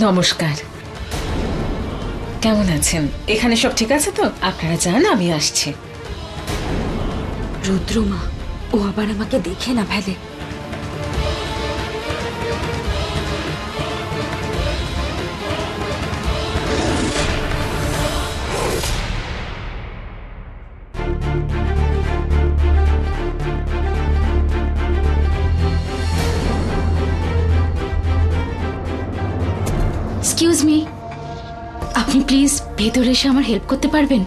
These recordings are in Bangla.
নমস্কার। কেমন আছেন? এখানে সব ঠিক আছে তো? আপনারা যান, আমি আসছি। রুদ্রমা, ও আবার আমাকে দেখে না ফেলে। এক্সকিউজ মি, আপনি প্লিজ ভেতরে এসে আমার হেল্প করতে পারবেন?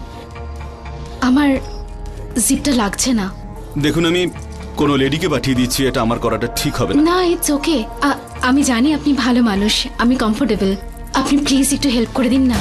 আমার জিপটা লাগছে না। দেখুন, আমি কোনো লেডিকে পাঠিয়ে দিচ্ছি, এটা আমার করাটা ঠিক হবে না। না, ইটস ওকে। আমি জানি আপনি ভালো মানুষ, আমি কমফোর্টেবল। আপনি প্লিজ একটু হেল্প করে দিন না।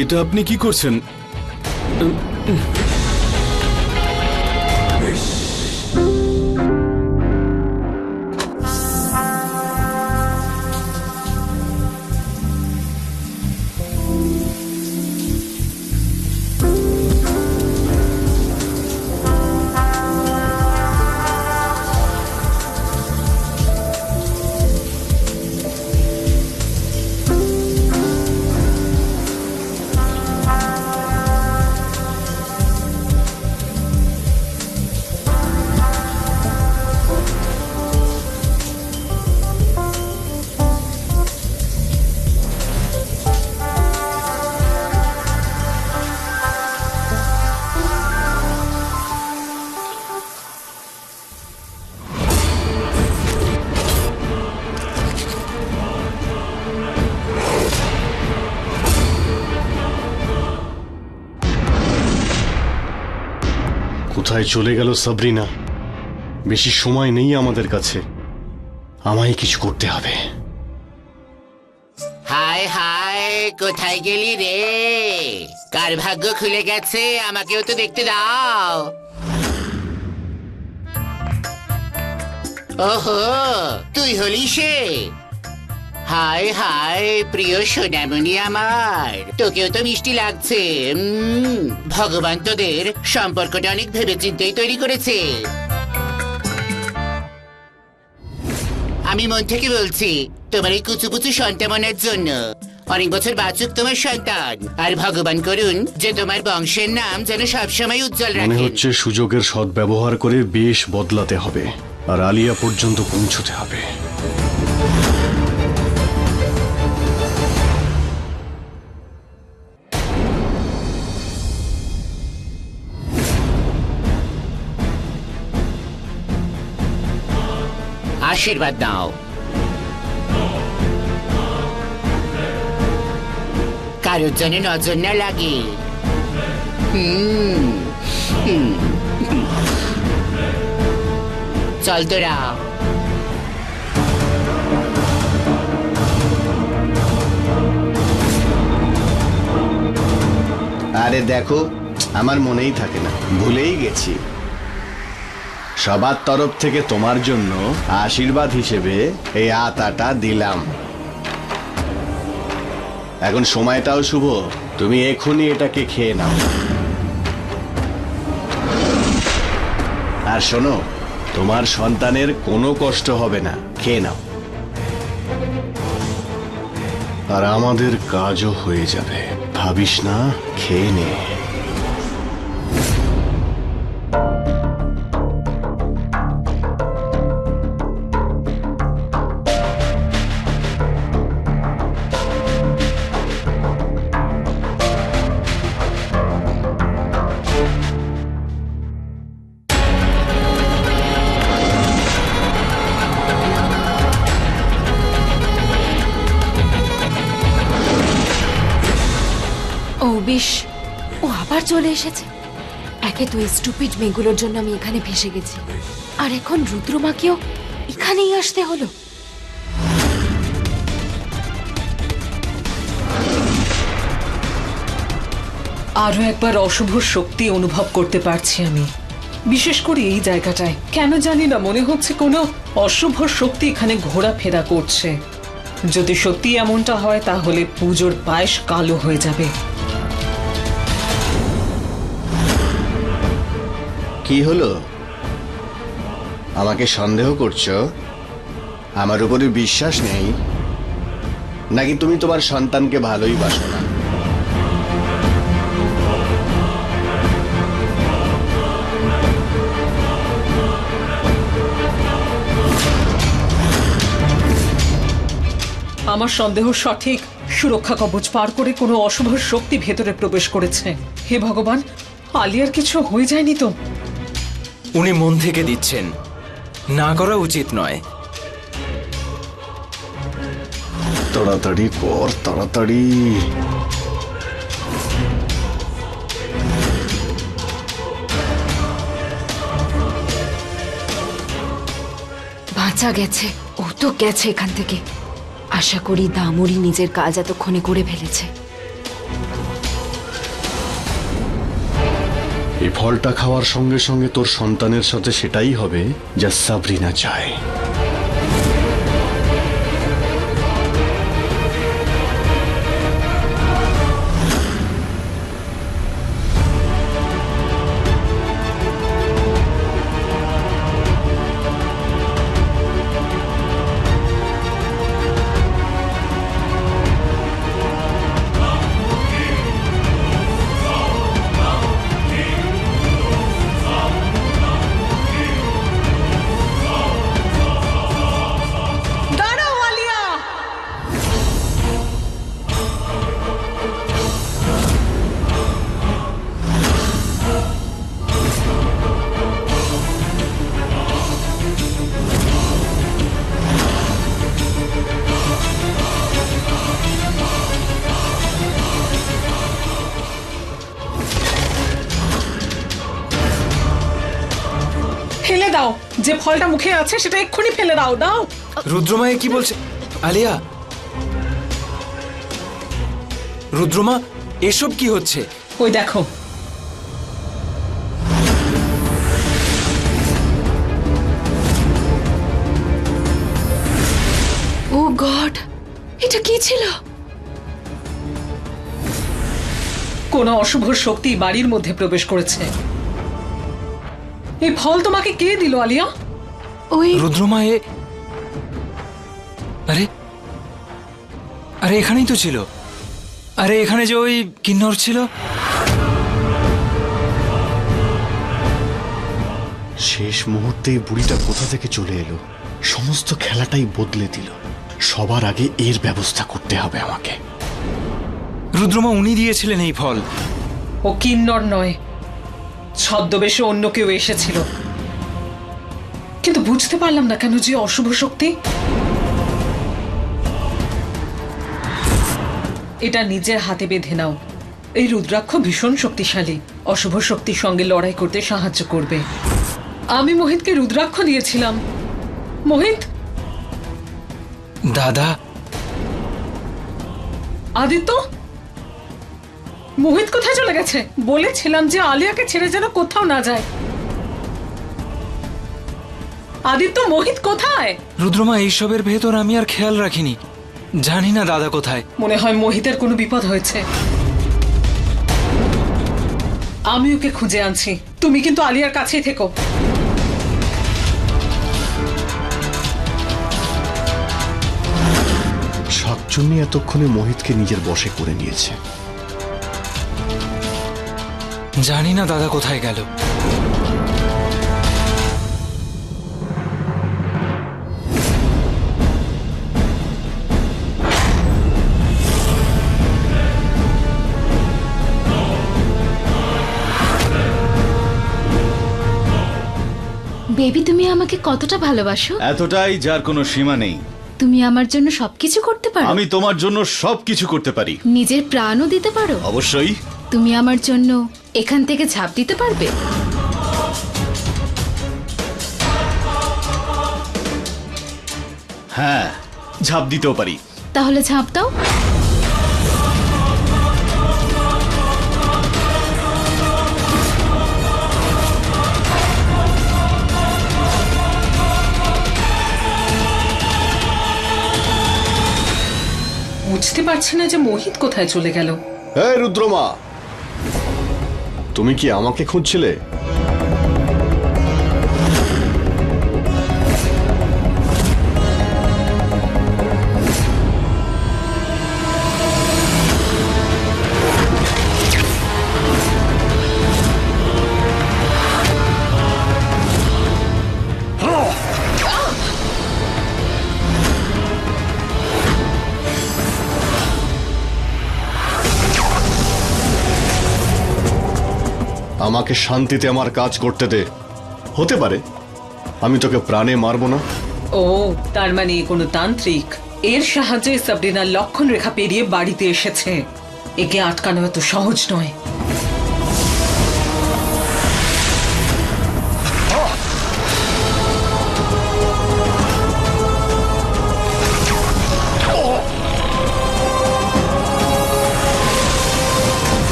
এটা আপনি কি করছেন? কোথায় চলে গেল সাবরিনা? বেশি সময় নেই আমাদের কাছে, আমায় কিছু করতে হবে। হায় হায়, কোথায় গেলি রে? কার ভাগ্য খুলে গেছে, আমাকেও তো দেখতে দাও। ওহো, তুই হলি সে? হায় হায়, প্রিয় সোনামণি আমার, তোকেও তো মিষ্টি লাগছে। ভগবান তোদের সম্পর্কটা অনেক ভেবেচিন্তেই তৈরি করেছে। আমি মন থেকে বলছি, তোমার এই কুচুপুচু সন্তানের জন্য অনেক বছর বাঁচুক তোমার সন্তান, আর ভগবান করুন যে তোমার বংশের নাম যেন সবসময় উজ্জ্বল রাখে। মনে হচ্ছে সুযোগের সদ্ব্যবহার করে বেশ বদলাতে হবে, আর আলিয়া পর্যন্ত পৌঁছতে হবে। আশীর্বাদ দাও। কারোর জন্য নজর না লাগে। চল তোরা। আরে দেখো, আমার মনেই থাকে না, ভুলেই গেছি। সবার তরফ থেকে তোমার জন্য আশীর্বাদ হিসেবে এই আতাটা দিলাম। এখন সময়টাও শুভ, তুমি এখনই এটাকে খেয়ে নাও। আর শোনো, তোমার সন্তানের কোনো কষ্ট হবে না, খেয়ে নাও। আর আমাদের কাজও হয়ে যাবে, ভাবিস না, খেয়ে নে। বেশ, ও আবার চলে এসেছে। একে তো এই স্টুপিড মেয়েগুলোর জন্য আমি এখানে ভেসে গেছি, আর এখন রুদ্রমাকেও এখানেই আসতে হলো। আরো একবার অশুভ শক্তি অনুভব করতে পারছি আমি, বিশেষ করে এই জায়গাটায়। কেন জানি না মনে হচ্ছে কোনো অশুভ শক্তি এখানে ঘোরাফেরা করছে। যদি সত্যি এমনটা হয় তাহলে পুজোর পায়েস কালো হয়ে যাবে। কি হলো? আমাকে সন্দেহ করছো? আমার উপরে বিশ্বাস নেই, নাকি তুমি তোমার সন্তানকে ভালোই বাসো না? আমার সন্দেহ সঠিক। সুরক্ষা কবচ পার করে কোনো অশুভ শক্তি ভেতরে প্রবেশ করেছে। হে ভগবান, আলিয়ার কিছু হয়ে যায়নি তো? উনি মন থেকে দিচ্ছেন, না করা উচিত নয়। তাড়াতাড়ি কর, তাড়াতাড়ি। বাঁচা গেছে, ও তো গেছে এখান থেকে। আশা করি দামুরি নিজের কাজ এতক্ষণে করে ফেলেছে। এই ফলটা খাওয়ার সঙ্গে সঙ্গে তোর সন্তানের সাথে সেটাই হবে যা সাবরিনা চায়। দাঁড়াও আলিয়া! ফেলে দাও, যে ফলটা মুখে আছে সেটা এক্ষুনি ফেলে দাও। দাও। রুদ্রমায়ে কি বলছে? আলিয়া, রুদ্রমা, এসব কি হচ্ছে? ওই দেখো, ও গড, এটা কি ছিল? কোনো অশুভ শক্তি বাড়ির মধ্যে প্রবেশ করেছে। এই ফল তোমাকে কে দিল আলিয়া? ওই রুদ্রমায়ে, আরে আরে এখানেই তো ছিল। আরে এখানে যে ওই কিন্নর ছিল। শেষ মুহূর্তে এই বুড়িটা কোথা থেকে চলে এলো, সমস্ত খেলাটাই বদলে দিল। সবার আগে এর ব্যবস্থা করতে হবে আমাকে। রুদ্রমা, উনি দিয়েছিলেন এই ফল। ও কিন্নর নয়, ছদ্মবেশে অন্য কেউ এসেছিল, কিন্তু বুঝতে পারলাম না কেন যে অশুভ শক্তি। এটা নিজের হাতে বেঁধে নাও। এই রুদ্রাক্ষ ভীষণ শক্তিশালী, অশুভ শক্তির সঙ্গে লড়াই করতে সাহায্য করবে। আমি মোহিতকে রুদ্রাক্ষ দিয়েছিলাম। মোহিত, দাদা, আদিত্য, মোহিত কোথায় চলে গেছে? বলেছিলাম যে আলিয়াকে ছেড়ে যেন কোথাও না যায়। আদিত্য, মোহিত কোথায়? রুদ্রমা, এইসবের ভেতর আমি আর খেয়াল রাখিনি। জানি না দাদা কোথায়। মনে হয় মোহিতের কোনো বিপদ হয়েছে। আমি ওকে খুঁজে আনছি, তুমি কিন্তু আলিয়ার কাছেই থেকো। শাকচুন্নি এতক্ষণে মোহিতকে নিজের বশে করে নিয়েছে। জানি না দাদা কোথায় গেল। বেবি, তুমি আমাকে কতটা ভালোবাসো? এতটাই যার কোনো সীমা নেই। তুমি আমার জন্য সবকিছু করতে পারো। আমি তোমার জন্য সবকিছু করতে পারি। নিজের প্রাণও দিতে পারো। অবশ্যই। তুমি আমার জন্য এখান থেকে ঝাঁপ দিতে পারবে? হ্যাঁ, ঝাঁপ দিতেও পারি। তাহলে ঝাঁপ দাও। বুঝতে পারছি না যে মোহিত কোথায় চলে গেল। এই রুদ্রমা, তুমি কি আমাকে খুঁজছিলে? আমাকে শান্তিতে আমার কাজ করতে দে। হতে পারে আমি তোকে প্রাণে মারবো না। ও, তার মানে এ কোনো তান্ত্রিক। এর সাহায্যে সাবরিনার লক্ষণ রেখা পেরিয়ে বাড়িতে এসেছে। একে আটকানো এত সহজ নয়।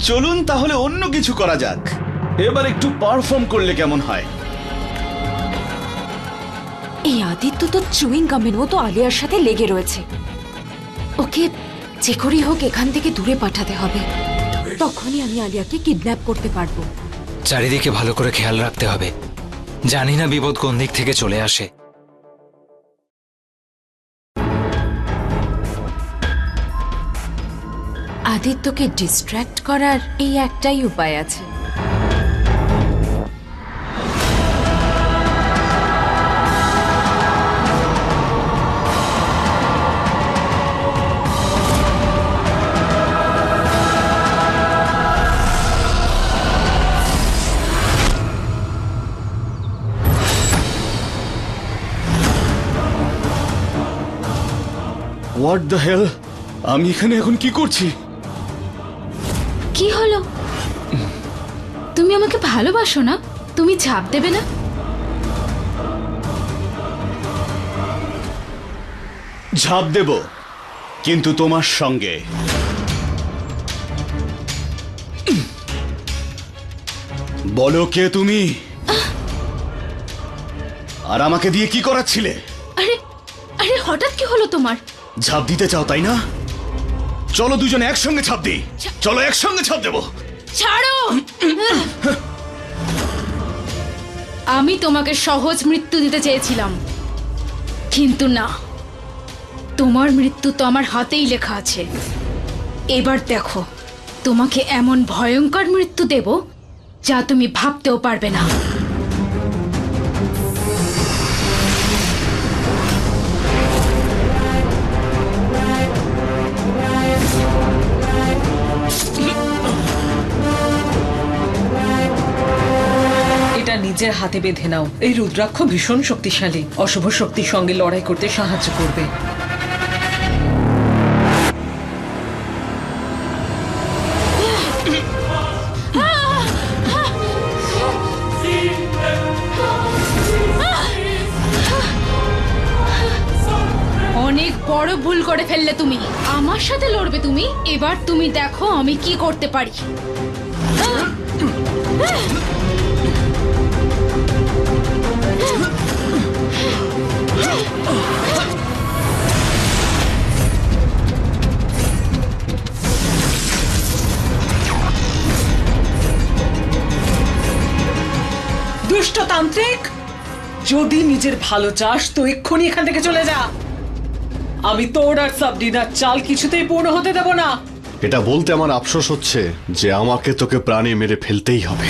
চলুন তাহলে অন্য কিছু করা যাক। এবার একটু পারফর্ম করলে কেমন হয়? এই আদিত্য তো চুইং গামের মতো আলিয়ার সাথে লেগে রয়েছে। ওকে যে করেই হোক এখান থেকে দূরে পাঠাতে হবে, তখনই আমি আলিয়াকে কিডন্যাপ করতে পারবো। চারিদিকে ভালো করে খেয়াল রাখতে হবে, জানি না বিপদ কোন দিক থেকে চলে আসে। আদিত্যকে ডিস্ট্র্যাক্ট করার এই একটাই উপায় আছে। What the hell? আমি এখানে এখন কি করছি? কি হলো? তুমি আমাকে ভালোবাসো না? তুমি ঝাঁপ দেবে না? ঝাঁপ দেব, কিন্তু তোমার সঙ্গে। বলো কে তুমি, আর আমাকে দিয়ে কি করাচ্ছিলে? আরে আরে হঠাৎ কি হলো তোমার? ঝাঁপ দিতে চাও তাই না? চলো দুজনে একসঙ্গে ঝাঁপ দিই। চলো একসঙ্গে ঝাঁপ দেবো। ছাড়ো! আমি তোমাকে সহজ মৃত্যু দিতে চেয়েছিলাম, কিন্তু না, তোমার মৃত্যু তো আমার হাতেই লেখা আছে। এবার দেখো, তোমাকে এমন ভয়ঙ্কর মৃত্যু দেব যা তুমি ভাবতেও পারবে না। এটা নিজের হাতে বেঁধে নাও। এই রুদ্রাক্ষ ভীষণ শক্তিশালী, অশুভ শক্তির সঙ্গে লড়াই করতে সাহায্য করবে। অনেক বড় ভুল করে ফেললে তুমি। আমার সাথে লড়বে তুমি? এবার তুমি দেখো আমি কি করতে পারি। দুষ্ট তান্ত্রিক, যদি নিজের ভালো চাস তো এক্ষুনি এখান থেকে চলে যা। আমি তোর আর সাবরিনার চাল কিছুতেই পূর্ণ হতে দেব না। এটা বলতে আমার আফসোস হচ্ছে যে আমাকে তোকে প্রাণে মেরে ফেলতেই হবে।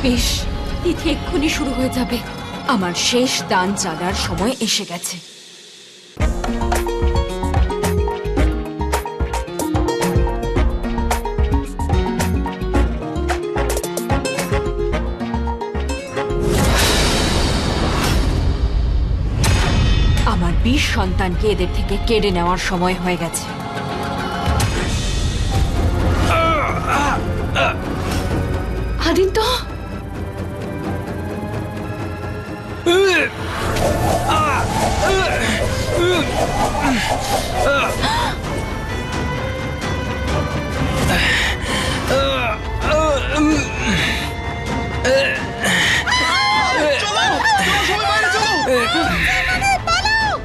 বেশ, তিথি এক্ষুনি শুরু হয়ে যাবে। আমার শেষ দান চালার সময় এসে গেছে। আমার 20 সন্তানকে এদের থেকে কেড়ে নেওয়ার সময় হয়ে গেছে। আদিত্য,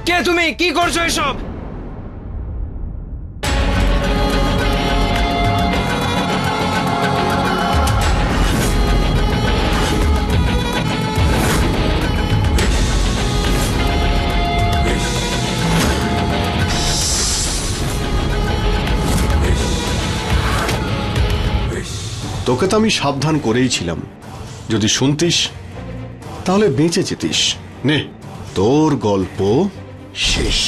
কে তুমি? কি করছো এসব? তোকে তো আমি সাবধান করেই ছিলাম, যদি শুনতিস তাহলে বেঁচে যেতিস। নে, তোর গল্প শেষ।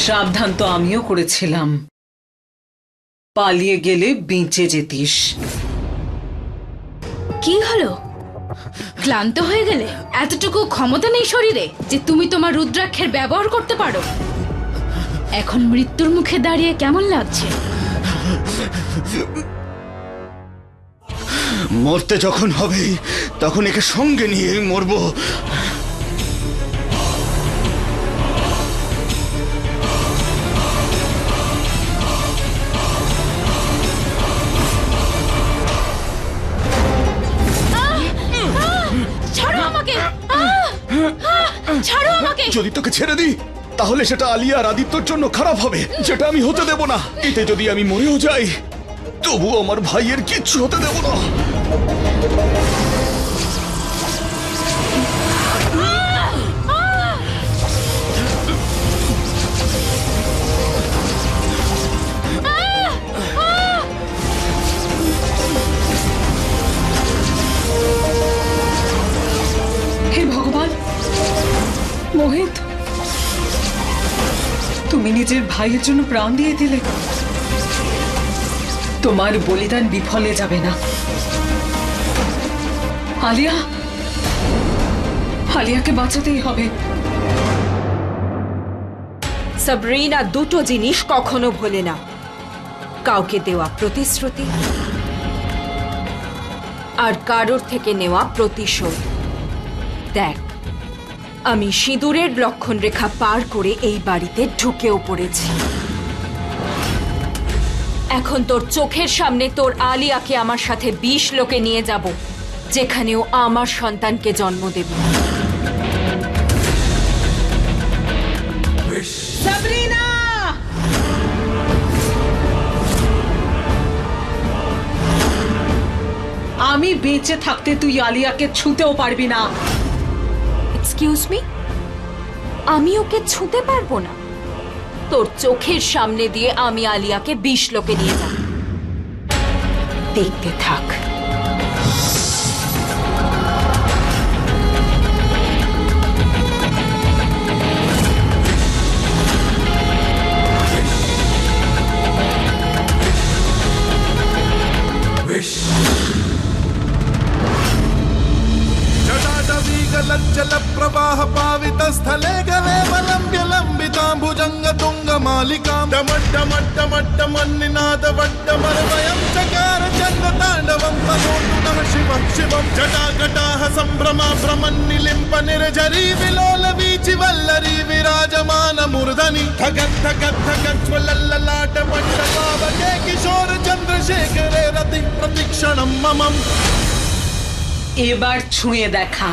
সাবধান তো আমিও করেছিলাম, পালিয়ে গেলে বেঁচে যেতিস। কি হলো? ক্লান্ত হয়ে গেলে? এতটুকু ক্ষমতা নেই শরীরে যে তুমি তোমার রুদ্রাক্ষের ব্যবহার করতে পারো? এখন মৃত্যুর মুখে দাঁড়িয়ে কেমন লাগছে? মরতে যখন হবে তখন একে সঙ্গে নিয়ে মরবো। ছাড়ো আমাকে! ছাড়ো আমাকে! যদি তোকে ছেড়ে দিই তাহলে সেটা আলিয়া আর আদিত্যর জন্য খারাপ হবে, যেটা আমি হতে দেব না। এতে যদি আমি মরেও যাই তবু আমার ভাইয়ের কিচ্ছু হতে দেব না। হে ভগবান, মোহিত, তুমি নিজের ভাইয়ের জন্য প্রাণ দিয়ে দিলে। তোমার বলিদান বিফলে যাবে না। আলিয়াকে বাঁচাতেই হবে। সাবরিনা দুটো জিনিস কখনো ভোলে না: কাউকে দেওয়া প্রতিশ্রুতি আর কারোর থেকে নেওয়া প্রতিশোধ। দেখ, আমি সিঁদুরের লক্ষণ রেখা পার করে এই বাড়িতে ঢুকেও পড়েছি। এখন তোর চোখের সামনে তোর আলিয়াকে আমার সাথে 20 লোকে নিয়ে যাব, যেখানেও আমার সন্তানকে জন্ম দেব। সাবরিনা! আমি বেঁচে থাকতে তুই আলিয়াকে ছুঁতেও পারবি না। এক্সকিউজ মি, আমি ওকে ছুঁতে পারবো না? তোর চোখের সামনে দিয়ে আমি আলিয়াকে 20 লোকে নিয়ে যাব। দেখতে থাক। जल प्रवाह पावित स्थले गले वलंब्य लंबितांबुजंग तुंग मालिकां डमड्डमड्डमड्डमन्निनाद वड्डमर्वयं चकार चंद तांडवं मनोतु नमः शिवं शिवं जटाकटाह संभ्रमा भ्रमन्निलिम्प निर्झरी विलोल वीचि वल्लरी विराजमान मूर्धनि धगत् धगत् धगत् ज्वलल्ललाट पट्टपावके किशोर चंद्रशेखरे रति प्रतिक्षणं ममम्। এবার ছুঁয়ে দেখা।